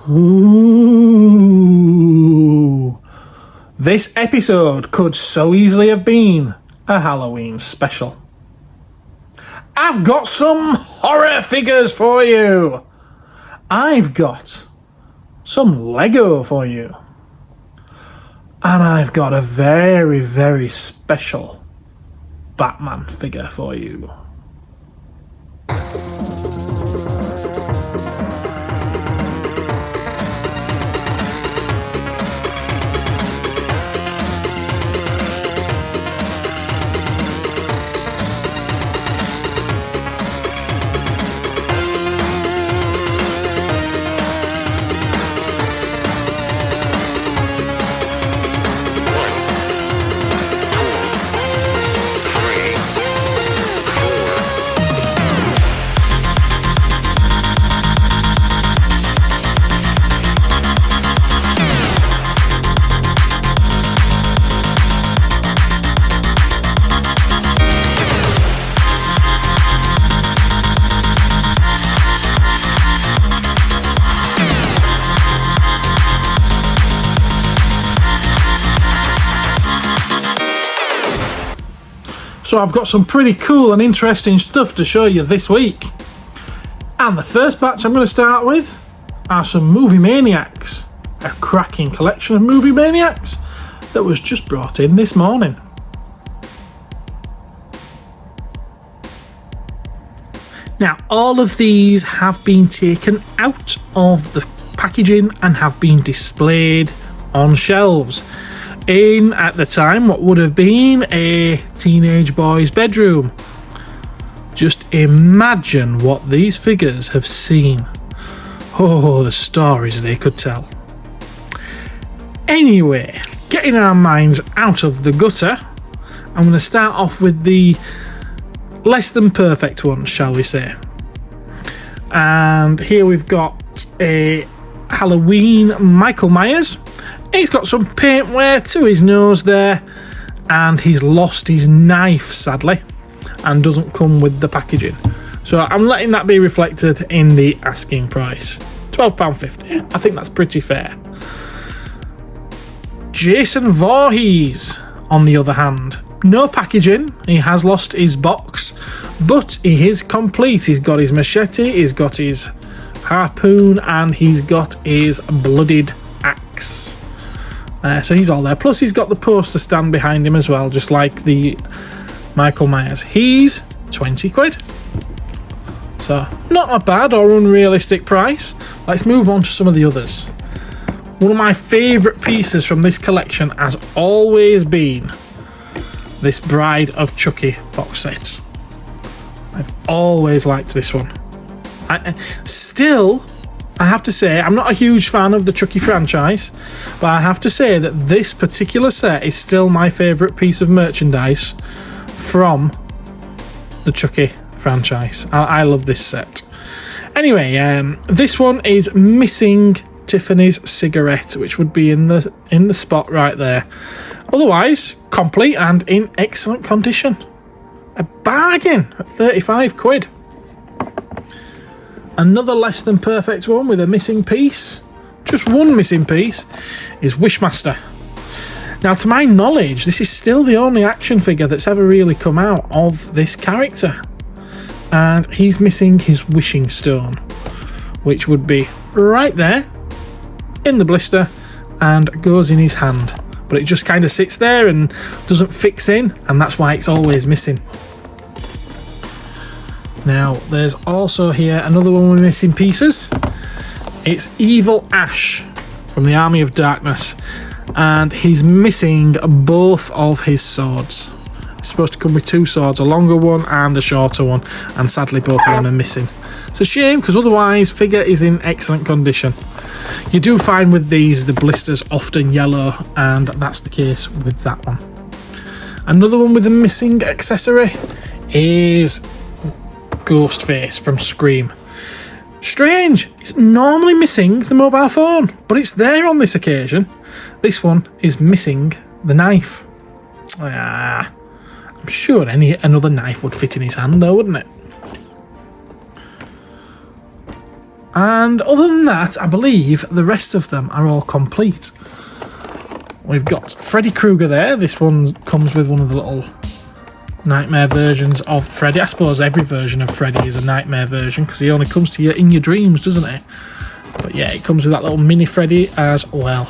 Ooh. This episode could so easily have been a Halloween special. I've got some horror figures for you. I've got some Lego for you. And I've got a very, very special Batman figure for you. So I've got some pretty cool and interesting stuff to show you this week. And the first batch I'm going to start with are some Movie Maniacs. A cracking collection of Movie Maniacs that was just brought in this morning. Now, all of these have been taken out of the packaging and have been displayed on shelves in, at the time, what would have been a teenage boy's bedroom. Just imagine what these figures have seen. Oh, the stories they could tell. Anyway, getting our minds out of the gutter, I'm going to start off with the less than perfect ones, shall we say. And here we've got a Halloween Michael Myers. He's got some paint wear to his nose there, and he's lost his knife, sadly, and doesn't come with the packaging. So I'm letting that be reflected in the asking price. £12.50. I think that's pretty fair. Jason Voorhees, on the other hand, no packaging. He has lost his box, but he is complete. He's got his machete, he's got his harpoon, and he's got his bloodied axe. So he's all there. Plus he's got the poster stand behind him as well, just like the Michael Myers. He's 20 quid. So not a bad or unrealistic price. Let's move on to some of the others. One of my favourite pieces from this collection has always been this Bride of Chucky box set. I've always liked this one. I have to say, I'm not a huge fan of the Chucky franchise, but I have to say that this particular set is still my favourite piece of merchandise from the Chucky franchise. I love this set. Anyway, this one is missing Tiffany's cigarette, which would be in the spot right there. Otherwise, complete and in excellent condition. A bargain at 35 quid. Another less than perfect one with a missing piece, just one missing piece, is Wishmaster. Now, to my knowledge, this is still the only action figure that's ever really come out of this character. And he's missing his wishing stone, which would be right there in the blister and goes in his hand. But it just kind of sits there and doesn't fix in, and that's why it's always missing. Now, there's also here another one with missing pieces. It's Evil Ash from the Army of Darkness, and he's missing both of his swords. It's supposed to come with two swords, a longer one and a shorter one, and sadly both of them are missing. It's a shame, because otherwise figure is in excellent condition. You do find with these the blisters often yellow, and that's the case with that one. Another one with a missing accessory is Ghostface from Scream. Strange, it's normally missing the mobile phone, but it's there on this occasion. This one is missing the knife. I'm sure another knife would fit in his hand though, wouldn't it? And other than that, I believe the rest of them are all complete. We've got Freddy Krueger there. This one comes with one of the little nightmare versions of Freddy. I suppose every version of Freddy is a nightmare version because he only comes to you in your dreams, doesn't he? But yeah, it comes with that little mini Freddy as well.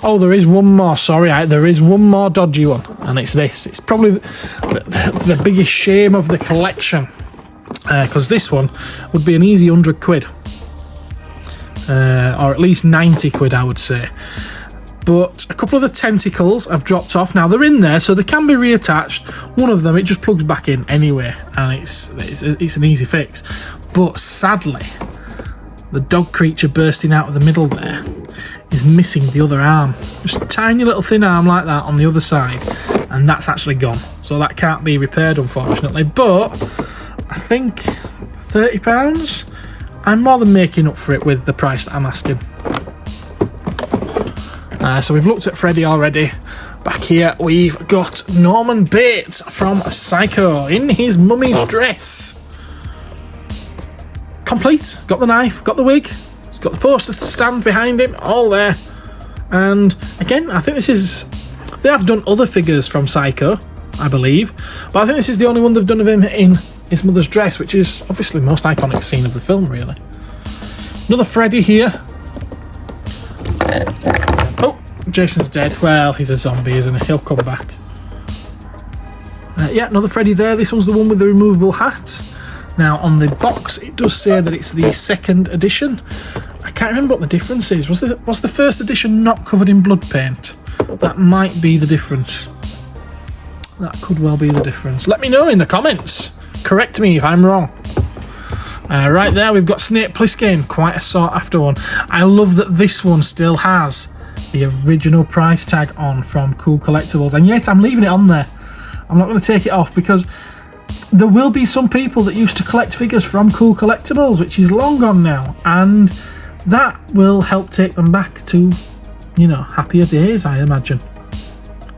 Oh, there is one more. Sorry, there is one more dodgy one, and it's this. It's probably the biggest shame of the collection, because this one would be an easy 100 quid, or at least 90 quid, I would say. But a couple of the tentacles have dropped off. Now they're in there, so they can be reattached. One of them, it just plugs back in anyway, and it's an easy fix. But sadly, the dog creature bursting out of the middle there is missing the other arm. Just a tiny little thin arm like that on the other side, and that's actually gone. So that can't be repaired, unfortunately. But I think £30, I'm more than making up for it with the price that I'm asking. So we've looked at Freddy already. Back here we've got Norman Bates from Psycho in his mummy's dress. Complete. He's got the knife, got the wig, he's got the poster stand behind him, all there. And again, I think this is... They have done other figures from Psycho, I believe, but I think this is the only one they've done of him in his mother's dress, which is obviously the most iconic scene of the film, really. Another Freddy here. Oh, Jason's dead. Well, he's a zombie, isn't he? He'll come back. Yeah, another Freddy there. This one's the one with the removable hat. Now, on the box, it does say that it's the 2nd edition. I can't remember what the difference is. Was the 1st edition not covered in blood paint? That might be the difference. That could well be the difference. Let me know in the comments. Correct me if I'm wrong. Right there, we've got Snake Plissken. Quite a sought-after one. I love that this one still has the original price tag on from Cool Collectibles. And yes, I'm leaving it on there. I'm not going to take it off because there will be some people that used to collect figures from Cool Collectibles, which is long gone now, and that will help take them back to, you know, happier days, I imagine.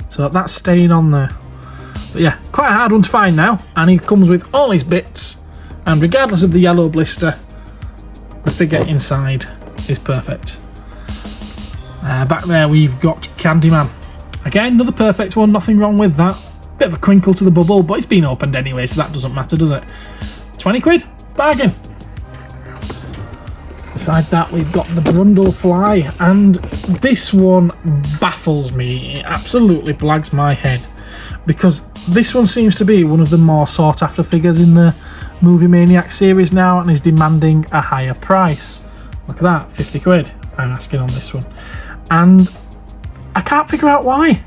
So that's staying on there. But yeah, quite a hard one to find now, and he comes with all his bits, and regardless of the yellow blister, the figure inside is perfect. Back there we've got Candyman. Again, another perfect one, nothing wrong with that. Bit of a crinkle to the bubble, but it's been opened anyway, so that doesn't matter, does it? 20 quid? Bargain! Beside that, we've got the Brundle Fly, and this one baffles me. It absolutely blags my head, because this one seems to be one of the more sought-after figures in the movie Maniacs series now, and is demanding a higher price. Look at that, 50 quid I'm asking on this one. And I can't figure out why.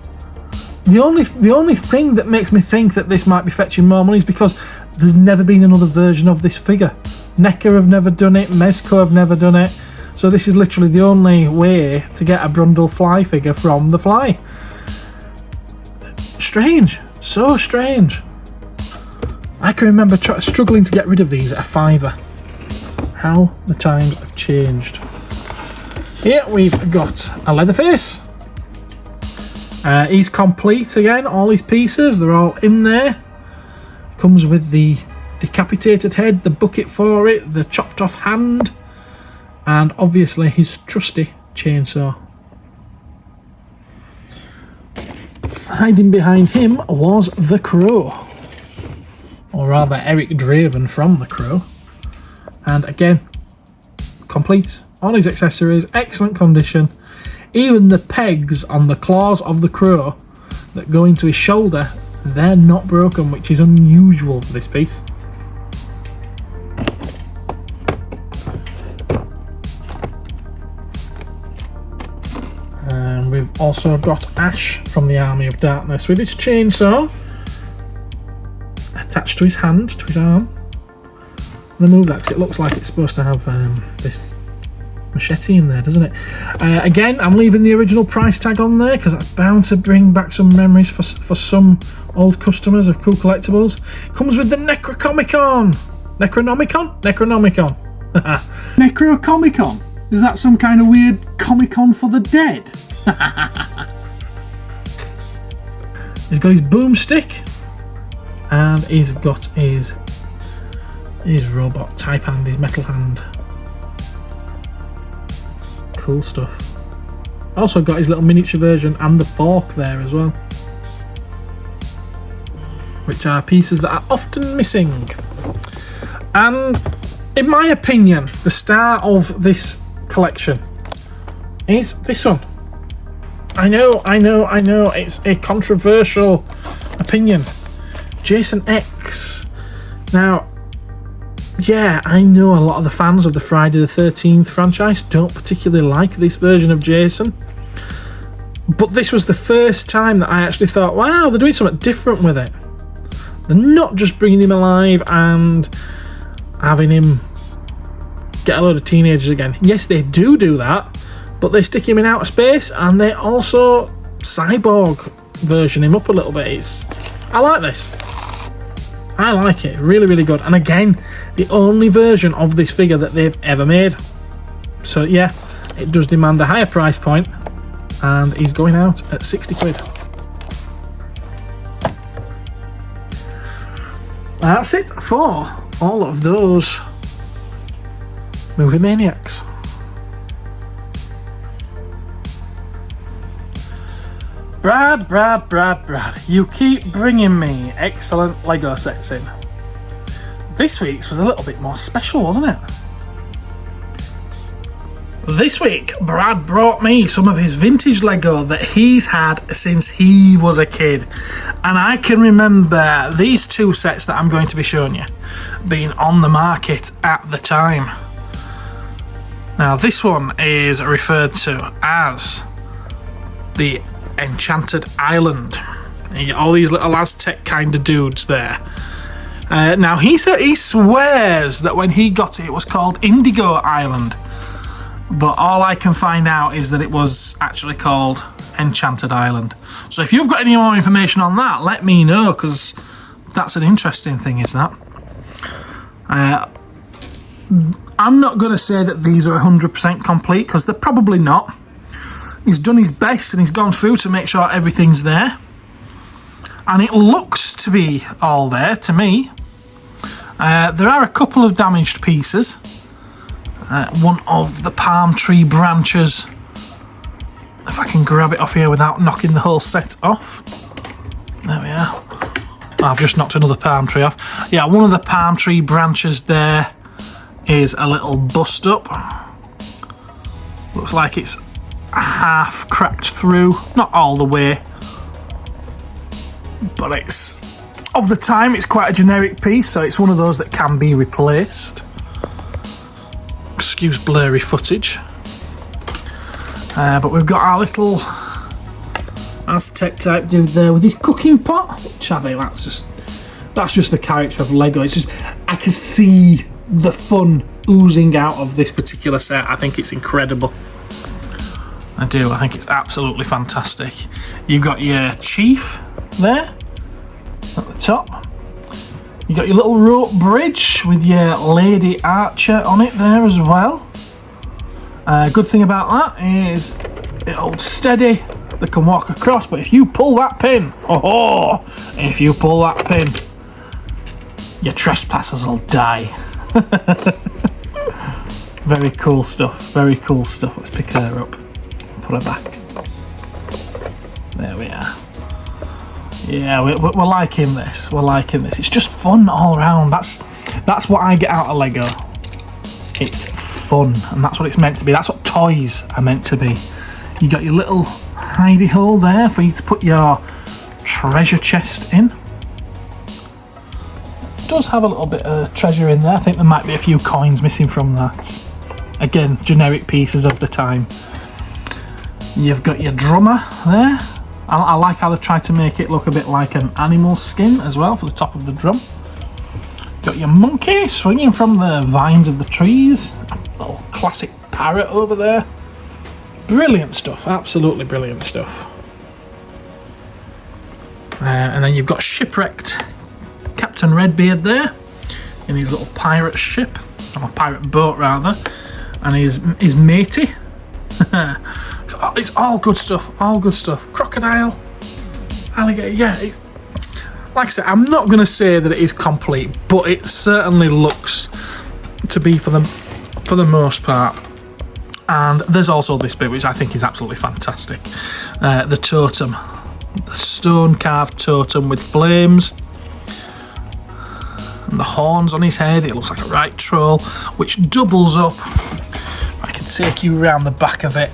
The only thing that makes me think that this might be fetching more money is because there's never been another version of this figure. NECA have never done it, Mezco have never done it, so this is literally the only way to get a Brundle Fly figure from the Fly. Strange, so strange. I can remember struggling to get rid of these at a £5. How the times have changed. Here we've got a Leatherface. He's complete again, all his pieces, they're all in there. Comes with the decapitated head, the bucket for it, the chopped off hand, and obviously his trusty chainsaw. Hiding behind him was the Crow, or rather Eric Draven from the Crow. And again, complete, all his accessories, excellent condition. Even the pegs on the claws of the Crow that go into his shoulder, they're not broken, which is unusual for this piece. And we've also got Ash from the Army of Darkness with his chainsaw attached to his hand, to his arm. I'm going to move that because it looks like it's supposed to have this machete in there, doesn't it? Again, I'm leaving the original price tag on there because that's bound to bring back some memories for some old customers of Cool Collectibles. Comes with the Necronomicon. Necronomicon. Necrocomicon? Is that some kind of weird Comic-Con for the dead? He's got his boomstick, and he's got his His robot type hand, his metal hand. Cool stuff. Also got his little miniature version and the fork there as well, which are pieces that are often missing. And in my opinion, the star of this collection is this one. I know, it's a controversial opinion. Jason X. Now, yeah, I know a lot of the fans of the Friday the 13th franchise don't particularly like this version of Jason. But this was the first time that I actually thought, wow, they're doing something different with it. They're not just bringing him alive and having him get a load of teenagers again. Yes, they do that, but they stick him in outer space and they also cyborg version him up a little bit. I like this. I like it. Really, really good. And again, the only version of this figure that they've ever made. So yeah, it does demand a higher price point, and he's going out at 60 quid. That's it for all of those movie Maniacs. Brad, you keep bringing me excellent Lego sets in. This week's was a little bit more special, wasn't it? This week, Brad brought me some of his vintage Lego that he's had since he was a kid. And I can remember these two sets that I'm going to be showing you being on the market at the time. Now, this one is referred to as the Enchanted Island. You get all these little Aztec kind of dudes there. Now he swears that when he got it, it was called Indigo Island, but all I can find out is that it was actually called Enchanted Island. So if you've got any more information on that, let me know, because that's an interesting thing, is that? I'm not going to say that these are 100% complete, because they're probably not. He's done his best and he's gone through to make sure everything's there. And it looks to be all there to me. There are a couple of damaged pieces. One of the palm tree branches. If I can grab it off here without knocking the whole set off. There we are. I've just knocked another palm tree off. Yeah, one of the palm tree branches there is a little bust up. Looks like it's half cracked through, not all the way, but it's of the time. It's quite a generic piece, so it's one of those that can be replaced. Excuse blurry footage, but we've got our little Aztec type dude there with his cooking pot, which I think that's just the character of Lego. It's just, I can see the fun oozing out of this particular set. I think it's incredible. I do. I think it's absolutely fantastic. You've got your chief there at the top. You've got your little rope bridge with your lady archer on it there as well. Good thing about that is it holds steady. They can walk across, but if you pull that pin, if you pull that pin, your trespassers will die. Very cool stuff. Very cool stuff. Let's pick her up. Put her back. There we are. Yeah, we're liking this. We're liking this. It's just fun all around. That's what I get out of Lego. It's fun, and that's what it's meant to be. That's what toys are meant to be. You got your little hidey hole there for you to put your treasure chest in. It does have a little bit of treasure in there. I think there might be a few coins missing from that. Again, generic pieces of the time. You've got your drummer there. I like how they've tried to make it look a bit like an animal skin as well for the top of the drum. Got your monkey swinging from the vines of the trees. A little classic parrot over there. Brilliant stuff, absolutely brilliant stuff. And then you've got shipwrecked Captain Redbeard there in his little pirate ship, or pirate boat rather, and his matey. It's all good stuff, all good stuff. Crocodile, alligator, yeah. like I said, I'm not going to say that it is complete, but it certainly looks to be for the most part. And there's also this bit which I think is absolutely fantastic. The totem, the stone carved totem with flames and the horns on his head. It looks like a right troll, which doubles up. I can take you around the back of it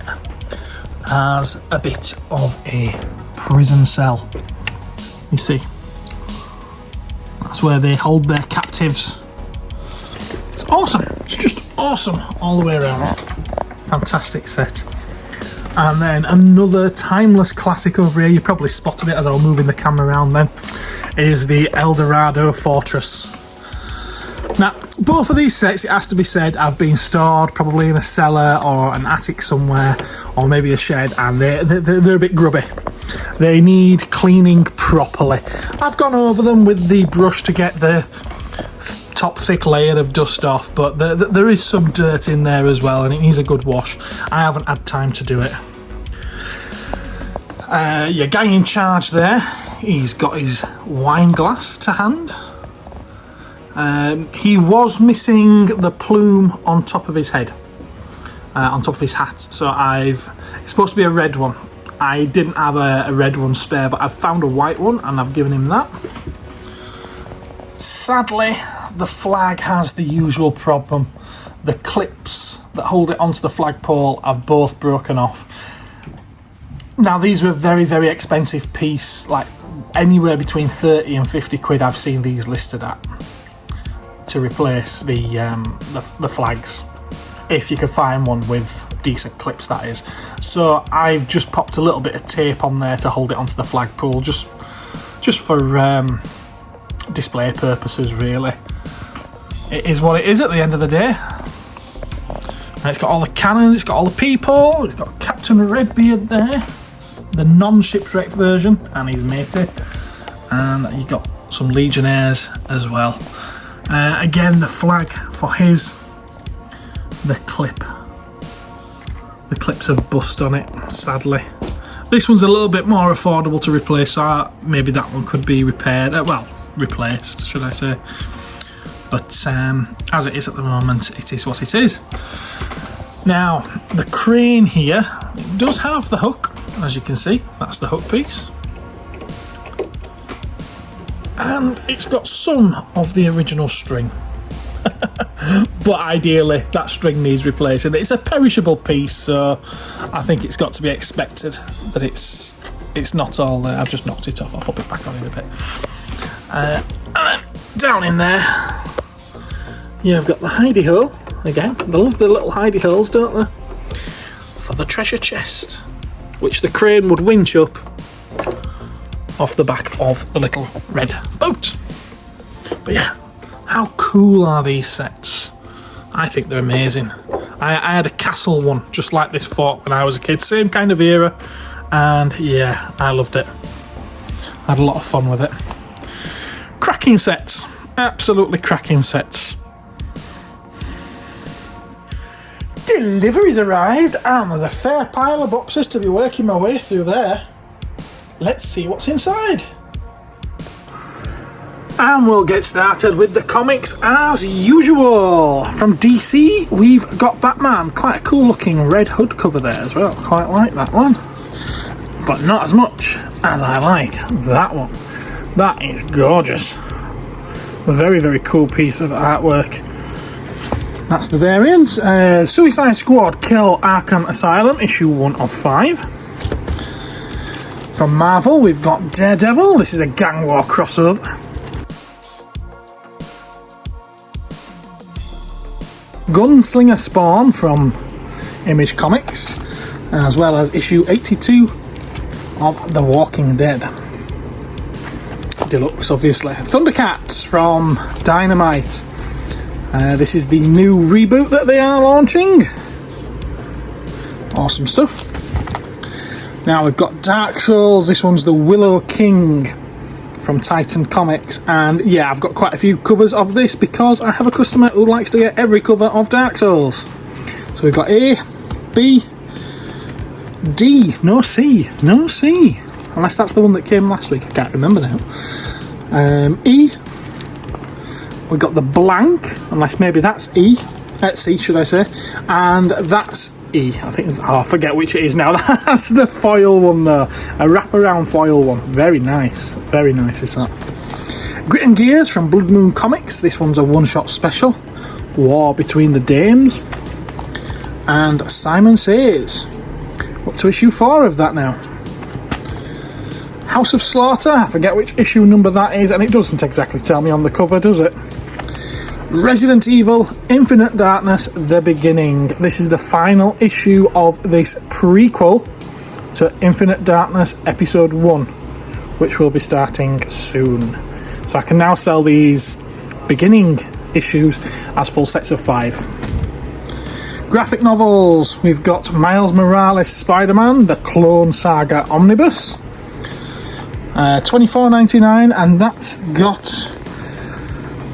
as a bit of a prison cell. You see, that's where they hold their captives. It's awesome. It's just awesome all the way around. Fantastic set. And then another timeless classic over here, you probably spotted it as I was moving the camera around then, is the Eldorado Fortress. Now, both of these sets, it has to be said, have been stored probably in a cellar or an attic somewhere, or maybe a shed, and they're a bit grubby. They need cleaning properly. I've gone over them with the brush to get the top thick layer of dust off, but there is some dirt in there as well, and it needs a good wash. I haven't had time to do it. Your guy in charge there, he's got his wine glass to hand. He was missing the plume on top of his head, on top of his hat, so it's supposed to be a red one. I didn't have a red one spare, but I've found a white one and I've given him that. Sadly, the flag has the usual problem. The clips that hold it onto the flagpole have both broken off. Now, these were a very, very expensive piece, like anywhere between 30 and 50 quid I've seen these listed at, to replace the flags, if you could find one with decent clips, that is. So I've just popped a little bit of tape on there to hold it onto the flagpole, just for display purposes, really. It is what it is at the end of the day. And it's got all the cannons, it's got all the people, it's got Captain Redbeard there, the non-shipwreck version, and his matey, and you've got some Legionnaires as well. Again, the flag for the clips have bust on it, sadly. This one's a little bit more affordable to replace, so maybe that one could be repaired, replaced, should I say. But as it is at the moment, it is what it is. Now, the crane here, it does have the hook, as you can see. That's the hook piece. And it's got some of the original string. But ideally, that string needs replacing. It's a perishable piece, so I think it's got to be expected that it's not all there. I've just knocked it off. I'll pop it back on in a bit. And then down in there, you've got the hidey hole. Again, they love the little hidey holes, don't they? For the treasure chest, which the crane would winch up off the back of the little red boat. But yeah, how cool are these sets? I think they're amazing. I had a castle one just like this fort when I was a kid, same kind of era, and yeah, I loved it. I had a lot of fun with it. Cracking sets, absolutely cracking sets. Deliveries arrived, and there's a fair pile of boxes to be working my way through there. Let's see what's inside. And we'll get started with the comics as usual. From DC, we've got Batman. Quite a cool looking red hood cover there as well. Quite like that one. But not as much as I like that one. That is gorgeous. A very, very cool piece of artwork. That's the variants. Suicide Squad Kill Arkham Asylum, issue 1 of 5. From Marvel, we've got Daredevil. This is a gang war crossover. Gunslinger Spawn from Image Comics, as well as issue 82 of The Walking Dead. Deluxe, obviously. Thundercats from Dynamite. This is the new reboot that they are launching. Awesome stuff. Now we've got Dark Souls. This one's the Willow King from Titan Comics, and yeah, I've got quite a few covers of this because I have a customer who likes to get every cover of Dark Souls. So we've got A, B, D, no C, unless that's the one that came last week, I can't remember now. E. We've got the blank, unless maybe that's E. C, should I say. And that's E. I think I forget which it is now. That's the foil one though. A wraparound foil one. Very nice. Very nice is that. Grit and Gears from Blood Moon Comics. This one's a one-shot special. War Between the Dames. And Simon Says. Up to issue 4 of that now. House of Slaughter. I forget which issue number that is, and it doesn't exactly tell me on the cover, does it? Resident Evil Infinite Darkness The Beginning. This is the final issue of this prequel to Infinite Darkness Episode 1, which will be starting soon. So I can now sell these beginning issues as full sets of 5. Graphic novels. We've got Miles Morales Spider-Man, the Clone Saga Omnibus. $24.99, and that's got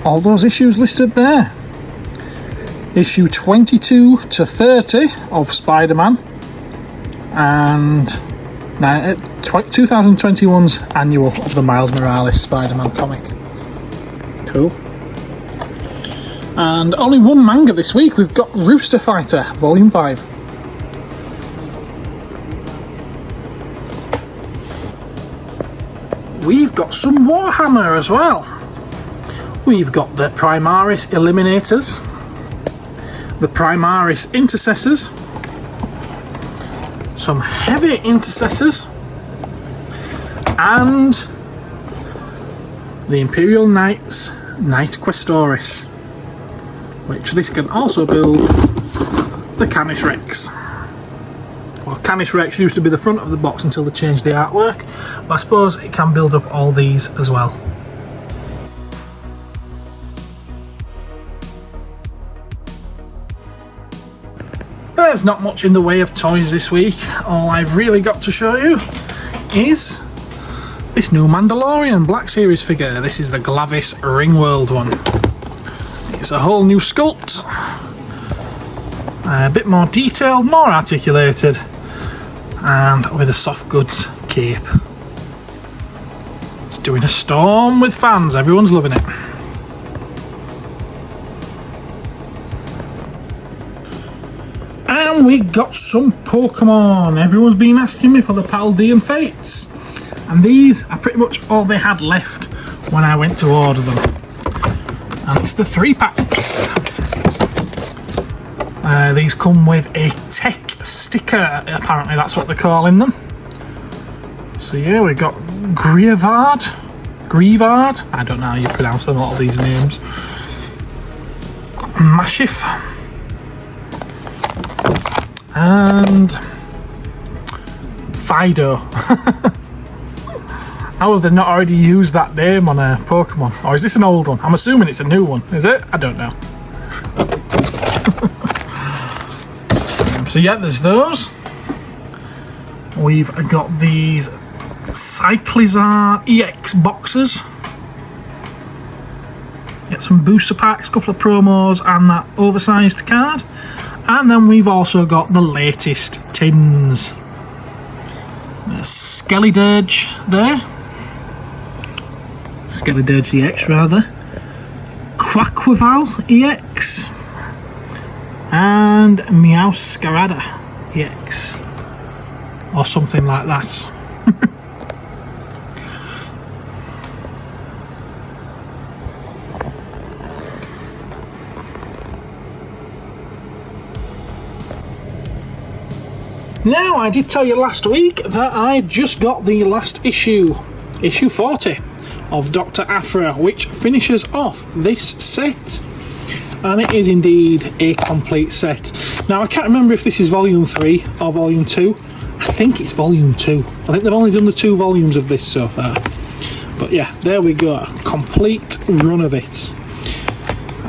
all those issues listed there. Issue 22 to 30 of Spider-Man, and 2021's annual of the Miles Morales Spider-Man comic. Cool. And only one manga this week. We've got Rooster Fighter Volume 5. We've got some Warhammer as well. We've got the Primaris Eliminators, the Primaris Intercessors, some Heavy Intercessors, and the Imperial Knights Knight Questoris, which this can also build the Canis Rex. Well, Canis Rex used to be the front of the box until they changed the artwork, but I suppose it can build up all these as well. There's not much in the way of toys this week. All I've really got to show you is this new Mandalorian Black Series figure. This is the Glavis Ringworld one. It's a whole new sculpt, a bit more detailed, more articulated, and with a soft goods cape. It's doing a storm with fans. Everyone's loving it. And we got some Pokemon. Everyone's been asking me for the Paldean Fates, and these are pretty much all they had left when I went to order them. And it's the 3-packs. These come with a tech sticker, apparently that's what they're calling them. So yeah, we've got Grievard, I don't know how you pronounce a lot of these names. Mashif, and Fido. How have they not already used that name on a Pokemon? Or is this an old one? I'm assuming it's a new one. Is it? I don't know. So yeah, there's those. We've got these Cyclizar EX boxes. Get some booster packs, couple of promos, and that oversized card. And then we've also got the latest tins. Skeledirge there. Skeledirge EX rather. Quaquaval EX. And Meowscarada EX. Or something like that. Now, I did tell you last week that I just got the last issue, issue 40 of Dr. Aphra, which finishes off this set. And it is indeed a complete set. Now, I can't remember if this is volume 3 or volume 2. I think it's volume 2. I think they've only done the 2 volumes of this so far. But yeah, there we go. A complete run of it.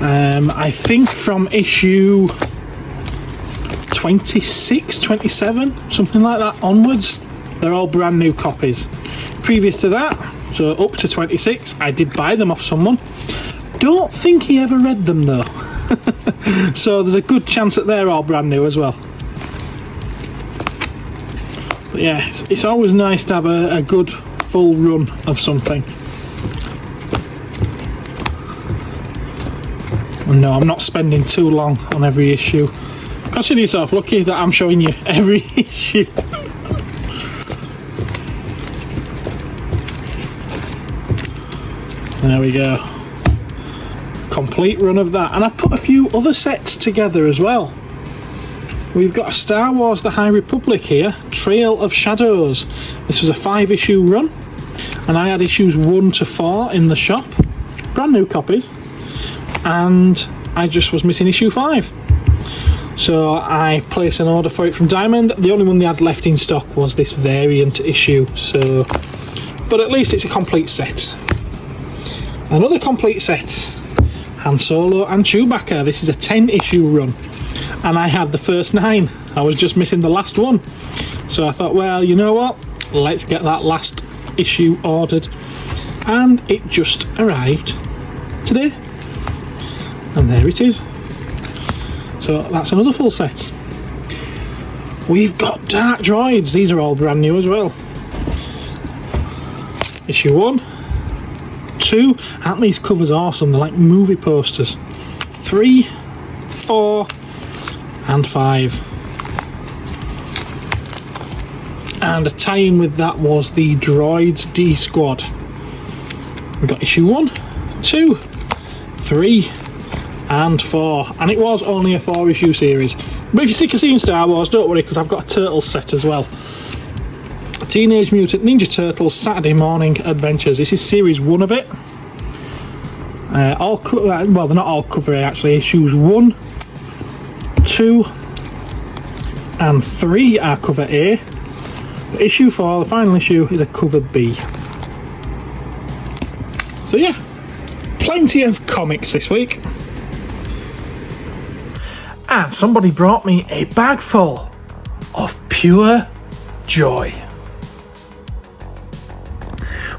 I think from issue 26, 27, something like that onwards, they're all brand new copies. Previous to that, so up to 26, I did buy them off someone. Don't think he ever read them though. So there's a good chance that they're all brand new as well. But yeah, it's always nice to have a good full run of something. No, I'm not spending too long on every issue. Consider yourself lucky that I'm showing you every issue. There we go. Complete run of that. And I've put a few other sets together as well. We've got a Star Wars The High Republic here, Trail of Shadows. This was a 5-issue run, and I had issues 1 to 4 in the shop. Brand new copies. And I just was missing issue 5. So I placed an order for it from Diamond. The only one they had left in stock was this variant issue. So, but at least it's a complete set. Another complete set, Han Solo and Chewbacca. This is a 10-issue run, and I had the first 9. I was just missing the last one. So I thought, well, you know what? Let's get that last issue ordered. And it just arrived today. And there it is. So that's another full set. We've got Dark Droids. These are all brand new as well. Issue 1. 2, aren't these covers awesome? They're like movie posters. 3, 4, and 5. And a tie-in with that was the Droids D Squad. We got issue 1, 2, 3, and 4. And it was only a 4-issue series. But if you're sick of seeing Star Wars, don't worry, because I've got a Turtles set as well. Teenage Mutant Ninja Turtles Saturday Morning Adventures. This is series 1 of it. Well, they're not all cover A actually. Issues 1, 2, and 3 are cover A. But issue 4, the final issue, is a cover B. So yeah, plenty of comics this week. And somebody brought me a bag full of pure joy.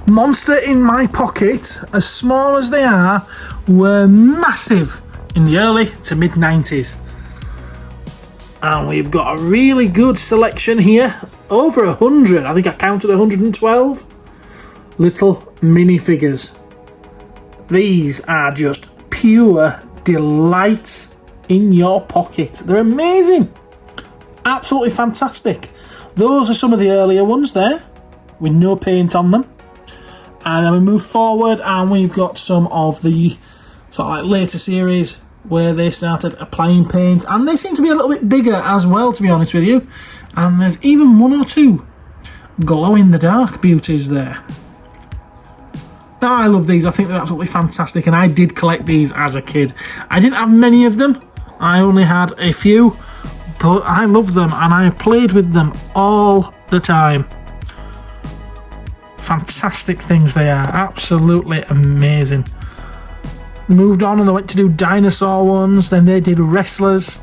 Monster in My Pocket, as small as they are, were massive in the early to mid 90s. And we've got a really good selection here. Over 100, I think I counted 112 little minifigures. These are just pure delight in your pocket. They're amazing. Absolutely fantastic. Those are some of the earlier ones there, with no paint on them. And then we move forward and we've got some of the sort of like later series where they started applying paint, and they seem to be a little bit bigger as well, to be honest with you. And there's even 1 or 2 glow-in-the-dark beauties there. Now, I love these. I think they're absolutely fantastic, and I did collect these as a kid. I didn't have many of them. I only had a few, but I love them and I played with them all the time. Fantastic things they are, absolutely amazing. They moved on and they went to do dinosaur ones, then they did wrestlers,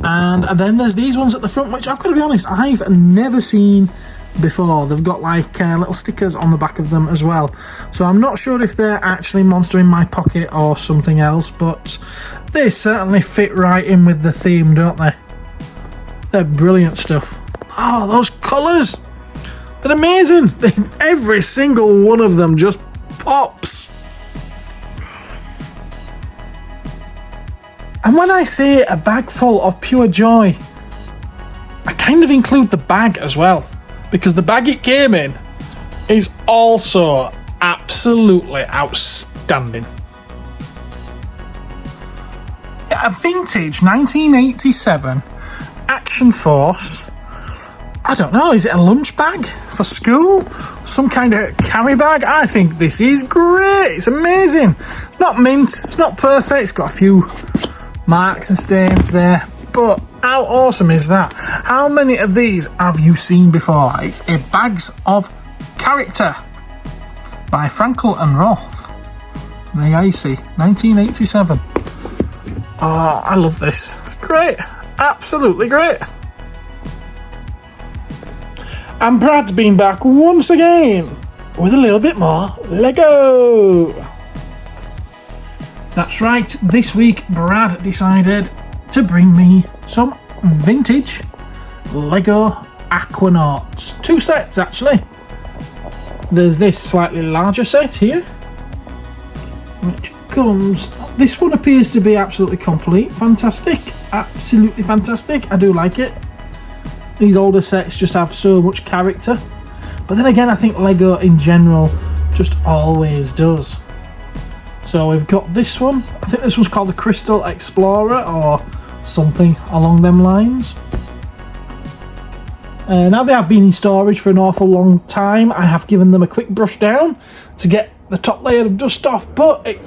and then there's these ones at the front, which I've got to be honest, I've never seen before. They've got like little stickers on the back of them as well, so I'm not sure if they're actually Monster in My Pocket or something else, but they certainly fit right in with the theme, don't they? They're brilliant stuff. Oh, those colours! They're amazing! Every single one of them just pops. And when I say a bag full of pure joy, I kind of include the bag as well, because the bag it came in is also absolutely outstanding. Yeah, a vintage 1987 Action Force. I don't know, is it a lunch bag for school? Some kind of carry bag? I think this is great. It's amazing. Not mint, it's not perfect. It's got a few marks and stains there. But how awesome is that? How many of these have you seen before? It's a Bags of Character by Frankel and Roth. There you see, 1987. Oh, I love this. It's great. Absolutely great. And Brad's been back once again with a little bit more Lego. That's right, this week Brad decided to bring me some vintage Lego Aquanauts. 2 sets actually. There's this slightly larger set here, which comes, this one appears to be absolutely complete. Fantastic, absolutely fantastic. I do like it. These older sets just have so much character, but then again I think Lego in general just always does. So we've got this one. I think this one's called the Crystal Explorer or something along them lines. Now they have been in storage for an awful long time. I have given them a quick brush down to get the top layer of dust off, but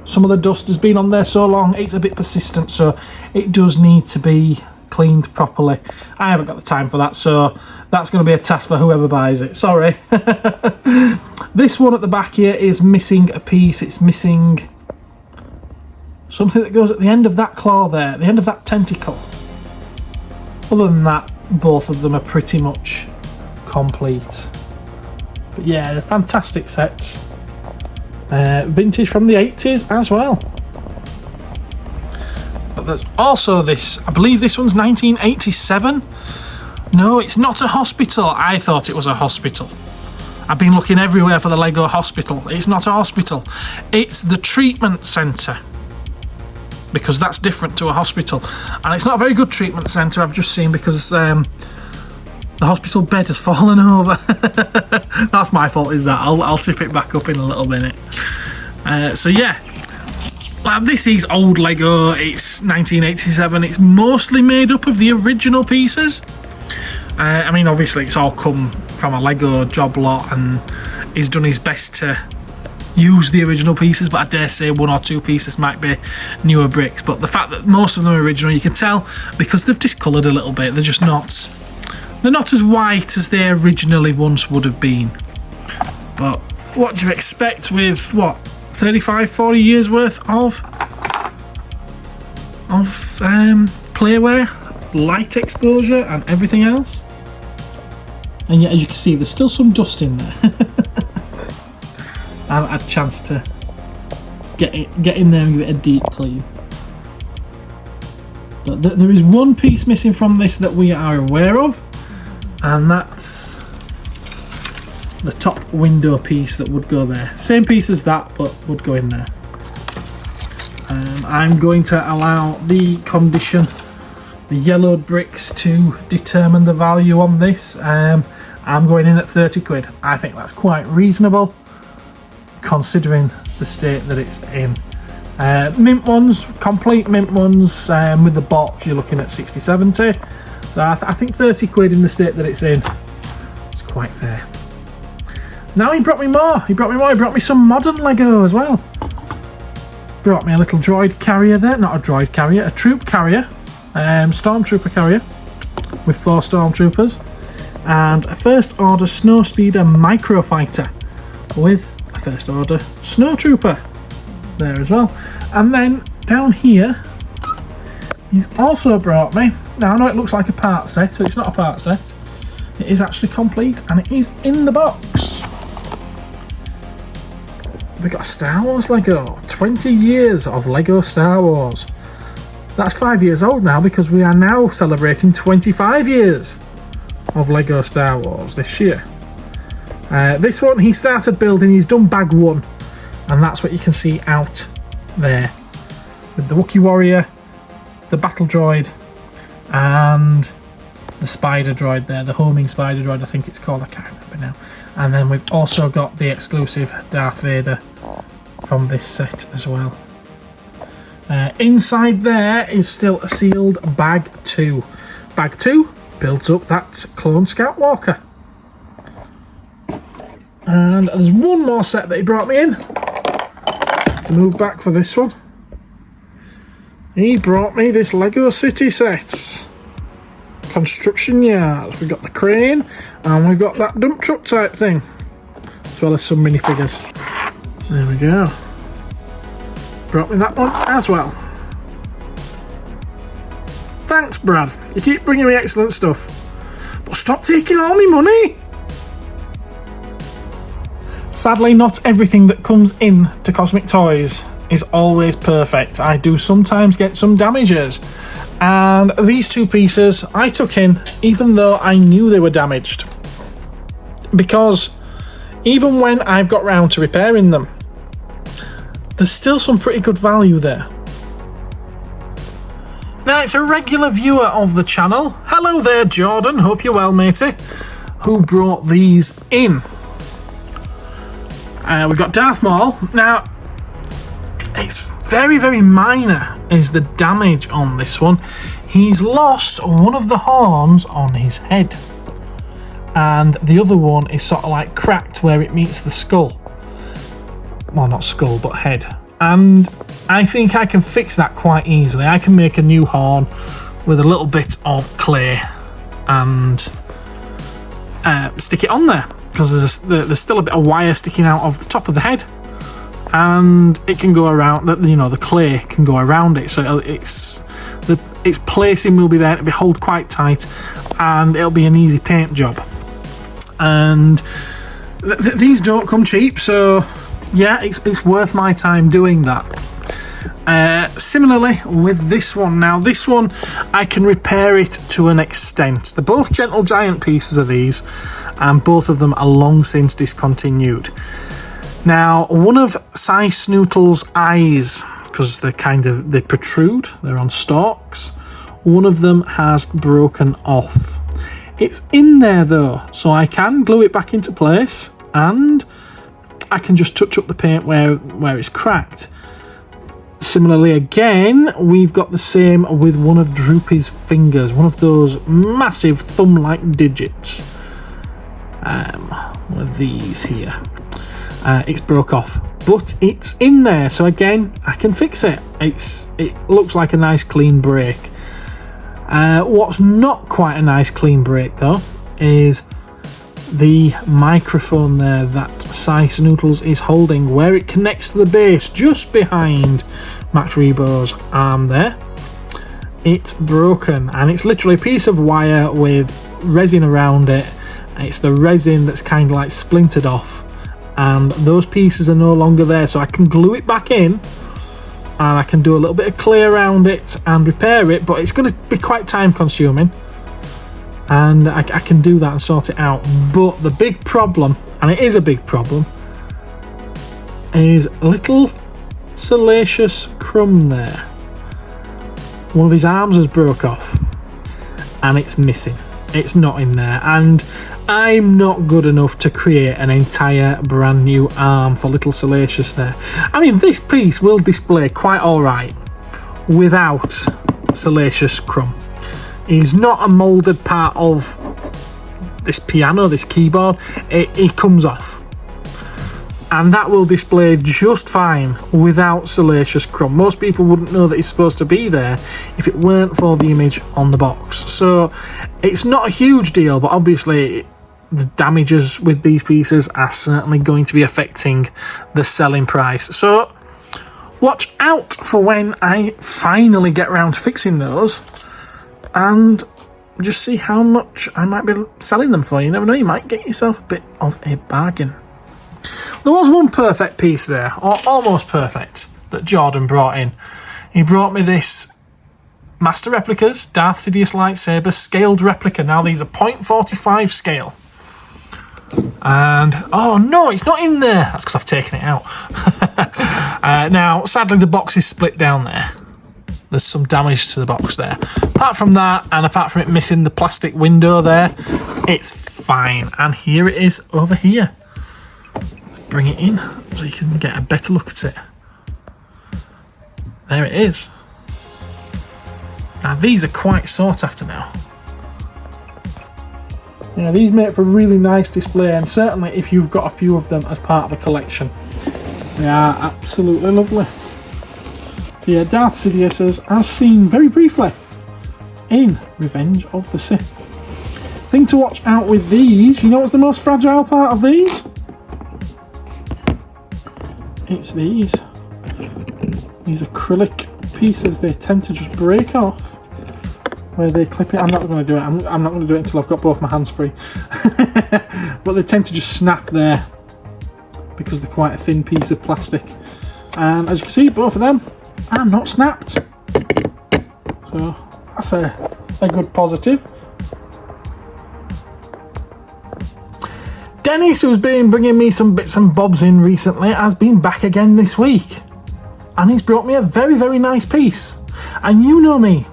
some of the dust has been on there so long it's a bit persistent, so it does need to be cleaned properly. I haven't got the time for that, so that's going to be a task for whoever buys it. Sorry. This one at the back here is missing a piece. It's missing something that goes at the end of that claw there, the end of that tentacle. Other than that, both of them are pretty much complete. But yeah, they're fantastic sets. Vintage from the 80s as well. But there's also this, I believe this one's 1987. No, it's not a hospital. I thought it was a hospital. I've been looking everywhere for the Lego hospital. It's not a hospital. It's the treatment centre, because that's different to a hospital. And it's not a very good treatment centre, I've just seen, because the hospital bed has fallen over. That's my fault, is that. I'll tip it back up in a little minute. So yeah, this is old Lego. It's 1987. It's mostly made up of the original pieces. I mean, obviously it's all come from a Lego job lot, and he's done his best to use the original pieces, but I dare say one or two pieces might be newer bricks. But the fact that most of them are original, you can tell because they've discoloured a little bit. They're just not, they're not as white as they originally once would have been. But what do you expect with, what, 35, 40 years worth of playware, light exposure and everything else? And yet, as you can see, there's still some dust in there. I haven't had a chance to get in there and give it a deep clean. But there is one piece missing from this that we are aware of, and that's the top window piece that would go there. Same piece as that, but would go in there. I'm going to allow the condition, the yellowed bricks, to determine the value on this. I'm going in at 30 quid. I think that's quite reasonable, considering the state that it's in. Mint ones, complete mint ones, with the box, you're looking at 60, 70. So I think 30 quid in the state that it's in is quite fair. Now he brought me more. He brought me some modern Lego as well. Brought me a little droid carrier there. Not a droid carrier, a troop carrier. Stormtrooper carrier with 4 stormtroopers. And a First Order Snowspeeder Microfighter with a First Order Snowtrooper there as well. And then down here, he's also brought me, now I know it looks like a part set, so it's not a part set. It is actually complete, and it is in the box. We got a Star Wars Lego. 20 years of Lego Star Wars. That's 5 years old now, because we are now celebrating 25 years of Lego Star Wars this year. This one he started building, he's done bag 1, and that's what you can see out there with the Wookiee Warrior, the battle droid, and the spider droid there, the homing spider droid I think it's called, I can't remember now. And then we've also got the exclusive Darth Vader from this set as well. Inside there is still a sealed bag 2. Bag 2 builds up that Clone Scout Walker. And there's one more set that he brought me in. To move back for this one. He brought me this Lego City set. Construction yard. We've got the crane and we've got that dump truck type thing, as well as some minifigures. There we go. Brought me that one as well. Thanks, Brad. You keep bringing me excellent stuff, but stop taking all my money. Sadly, not everything that comes in to Cosmic Toys is always perfect. I do sometimes get some damages, and these 2 pieces I took in even though I knew they were damaged, because even when I've got round to repairing them, there's still some pretty good value there. Now, it's a regular viewer of the channel. Hello there, Jordan. Hope you're well, matey. Who brought these in? We've got Darth Maul. Now, it's very, very minor is the damage on this one. He's lost one of the horns on his head. And the other one is sort of like cracked where it meets the skull. Well, not skull, but head. And I think I can fix that quite easily. I can make a new horn with a little bit of clay and stick it on there, because there's still a bit of wire sticking out of the top of the head, and it can go around. The clay can go around it, so its placing will be there. It'll be held quite tight, and it'll be an easy paint job. And these don't come cheap, so yeah, it's worth my time doing that. Similarly with this one. Now, this one I can repair it to an extent. They're both Gentle Giant pieces of these, and both of them are long since discontinued. Now, one of Cy Snootle's eyes, because they protrude, they're on stalks, one of them has broken off. It's in there though, so I can glue it back into place, and I can just touch up the paint where it's cracked. Similarly, again, we've got the same with one of Droopy's fingers, one of those massive thumb-like digits. One of these here. It's broke off, but it's in there, so again, I can fix it. It looks like a nice clean break. What's not quite a nice clean break though is the microphone there that Cy Snootles is holding, where it connects to the base just behind Max Rebo's arm there. It's broken, and it's literally a piece of wire with resin around it. It's the resin that's kind of like splintered off, and those pieces are no longer there, so I can glue it back in, and I can do a little bit of clay around it and repair it, but it's going to be quite time consuming, and I can do that and sort it out. But the big problem, and it is a big problem, is a little Salacious Crumb there. One of his arms has broke off, and it's missing. It's not in there, and I'm not good enough to create an entire brand new arm for little Salacious there. I mean, this piece will display quite alright without Salacious Crumb. He's not a moulded part of this piano, this keyboard. It comes off, and that will display just fine without Salacious Crumb. Most people wouldn't know that he's supposed to be there if it weren't for the image on the box. So it's not a huge deal, but obviously the damages with these pieces are certainly going to be affecting the selling price. So watch out for when I finally get around to fixing those, and just see how much I might be selling them for. You never know, you might get yourself a bit of a bargain. There was one perfect piece there, or almost perfect, that Jordan brought in. He brought me this Master Replicas Darth Sidious lightsaber scaled replica. Now, these are 0.45 scale. And, oh no, it's not in there. That's because I've taken it out. Now, sadly, the box is split down there. There's some damage to the box there. Apart from that, and apart from it missing the plastic window there, it's fine. And here it is over here. Bring it in so you can get a better look at it. There it is. Now, these are quite sought after now. Yeah, these make for a really nice display, and certainly if you've got a few of them as part of a collection, they are absolutely lovely. Yeah, Darth Sidious as seen very briefly in Revenge of the Sith. Thing to watch out with these, you know what's the most fragile part of these? It's these acrylic pieces. They tend to just break off where they clip it. I'm not going to do it. I'm not going to do it until I've got both my hands free. But they tend to just snap there because they're quite a thin piece of plastic. And as you can see, both of them are not snapped. So that's a good positive. Dennis, who's been bringing me some bits and bobs in recently, has been back again this week. and he's brought me a very, very nice piece. And you know me,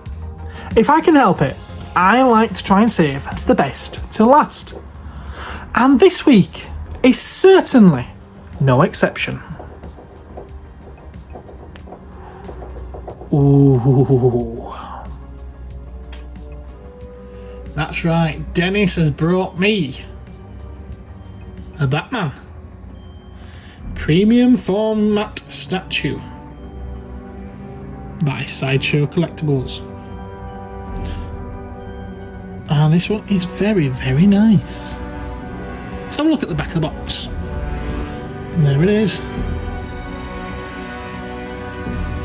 if I can help it, I like to try and save the best till last. And this week is certainly no exception. Ooh. That's right, Dennis has brought me a Batman premium format statue by Sideshow Collectibles. And this one is very, very nice. Let's have a look at the back of the box. And there it is.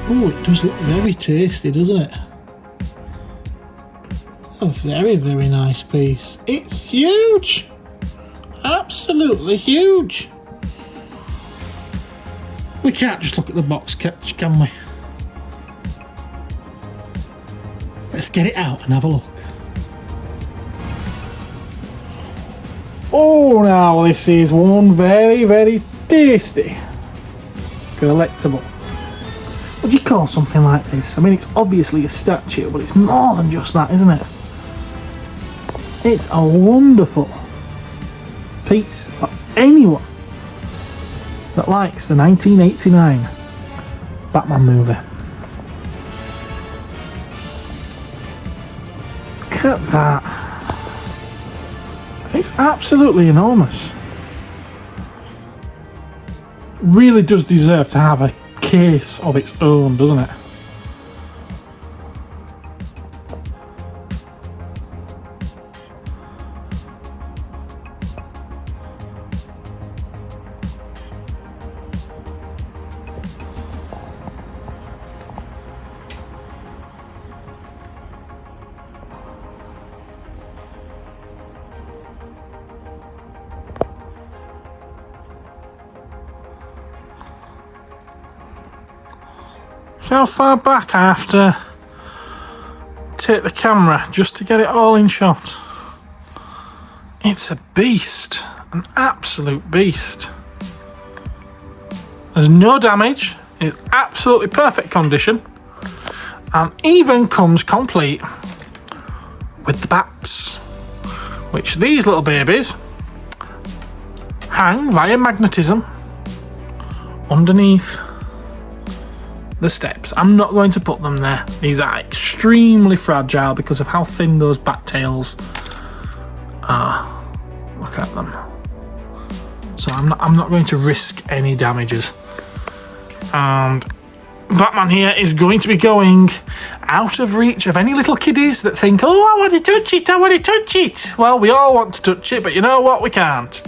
Oh, it does look very tasty, doesn't it? A very, very nice piece. It's huge! Absolutely huge! We can't just look at the box, can we? Let's get it out and have a look. Oh, now this is one very, very tasty collectible. What do you call something like this? I mean, it's obviously a statue, but it's more than just that, isn't it? It's a wonderful piece for anyone that likes the 1989 Batman movie. Look at that. It's absolutely enormous. Really does deserve to have a case of its own, doesn't it? How far back I have to take the camera just to get it all in shot. It's a beast, an absolute beast. There's no damage, it's absolutely perfect condition, and even comes complete with the bats, which these little babies hang via magnetism underneath the steps. I'm not going to put them there. These are extremely fragile because of how thin those bat tails are. Look at them. So I'm not going to risk any damages. And Batman here is going to be going out of reach of any little kiddies that think, oh, I want to touch it, I want to touch it. Well, we all want to touch it, but you know what? We can't.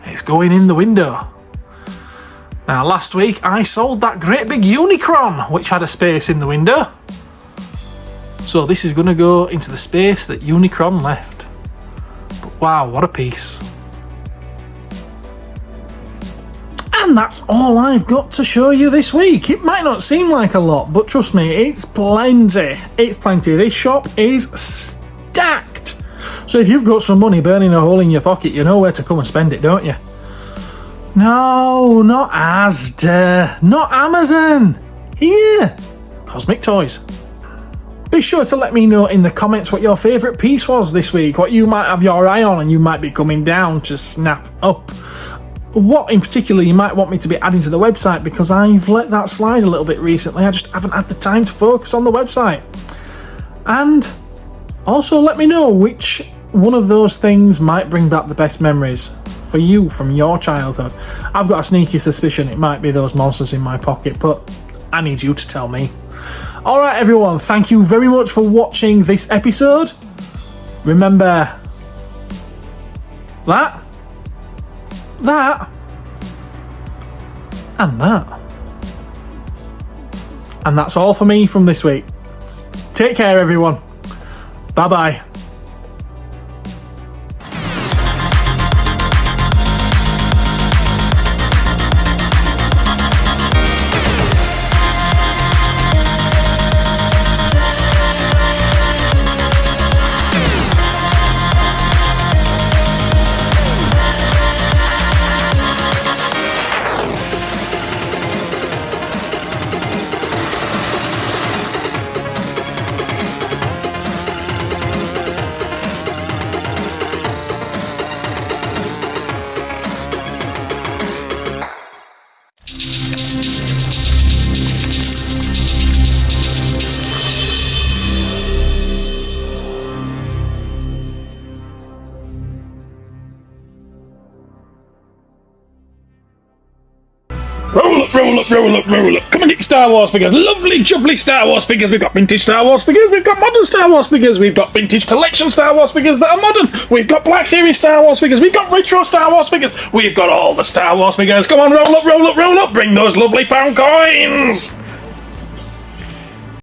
It's going in the window. Now, last week I sold that great big Unicron, which had a space in the window. So this is going to go into the space that Unicron left. But wow, what a piece. And that's all I've got to show you this week. It might not seem like a lot, but trust me, it's plenty. It's plenty. This shop is stacked. So if you've got some money burning a hole in your pocket, you know where to come and spend it, don't you? No, not Asda, not Amazon. Here, Cosmic Toys. Be sure to let me know in the comments what your favourite piece was this week, what you might have your eye on and you might be coming down to snap up. What in particular you might want me to be adding to the website, because I've let that slide a little bit recently. I just haven't had the time to focus on the website. And also let me know which one of those things might bring back the best memories for you from your childhood. I've got a sneaky suspicion it might be those monsters in my pocket, but I need you to tell me. Alright everyone, thank you very much for watching this episode. Remember that, and that. And that's all for me from this week. Take care everyone. Bye bye. up, roll up, roll up, roll up. Come and get your Star Wars figures. Lovely, jubbly Star Wars figures. We've got vintage Star Wars figures. We've got modern Star Wars figures. We've got vintage collection Star Wars figures that are modern. We've got Black Series Star Wars figures. We've got retro Star Wars figures. We've got all the Star Wars figures. Come on, roll up, roll up, roll up. Bring those lovely pound coins.